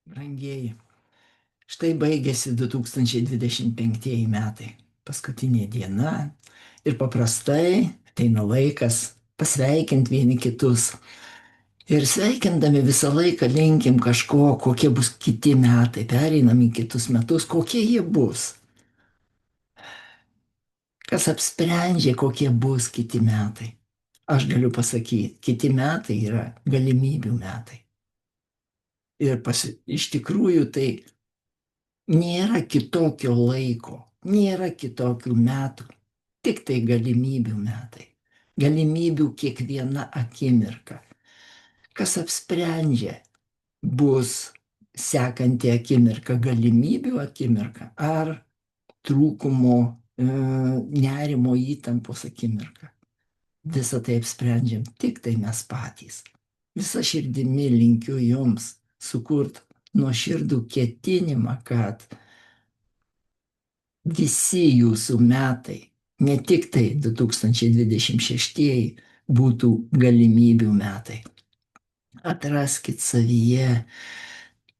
Brangieji, štai baigėsi 2025 metai, paskutinė diena ir paprastai ateina laikas pasveikinti vieni kitus. Ir sveikindami visą laiką linkim kažko, kokie bus kiti metai, pereinam į kitus metus, kokie jie bus. Kas apsprendžia, kokie bus kiti metai? Aš galiu pasakyti, kiti metai yra galimybių metai. Ir iš tikrųjų tai nėra kitokio laiko, nėra kitokių metų, tik tai galimybių metai. Galimybių kiekviena akimirka. Kas apsprendžia, bus sekanti akimirka galimybių akimirka ar trūkumo, nerimo įtampos akimirka. Visą tai apsprendžiam tik tai mes patys. Visa širdimi linkiu jums sukurti nuoširdų ketinimą, kad visi jūsų metai, ne tik tai 2026, būtų galimybių metai. Atraskit savyje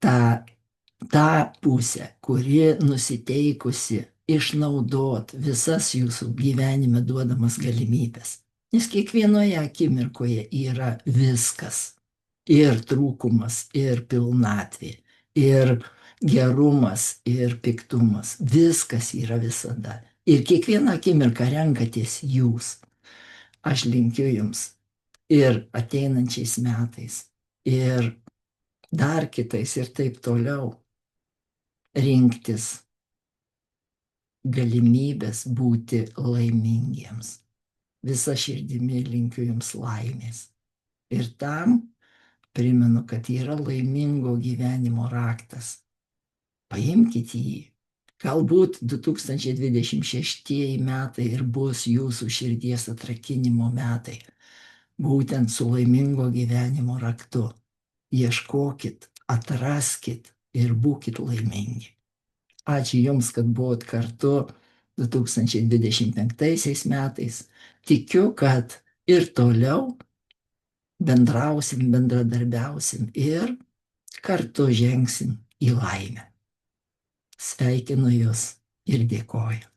tą pusę, kuri nusiteikusi išnaudot visas jūsų gyvenime duodamas galimybės. Nes kiekvienoje akimirkoje yra viskas. Ir trūkumas, ir pilnatvė, ir gerumas, ir piktumas. Viskas yra visada. Ir kiekvieną akimirką renkatės jūs. Aš linkiu jums ir ateinančiais metais, ir dar kitais, ir taip toliau rinktis galimybės būti laimingiems. Visa širdimi linkiu jums laimės. Ir tam primenu, kad yra laimingo gyvenimo raktas. Paimkite jį. Galbūt 2026 metai ir bus jūsų širdies atrakinimo metai. Būtent su laimingo gyvenimo raktu. Ieškokit, atraskit ir būkit laimingi. Ačiū Jums, kad buvot kartu 2025 metais. Tikiu, kad ir toliau bendrausim, bendradarbiausim ir kartu žengsim į laimę. Sveikinu Jūs ir dėkoju.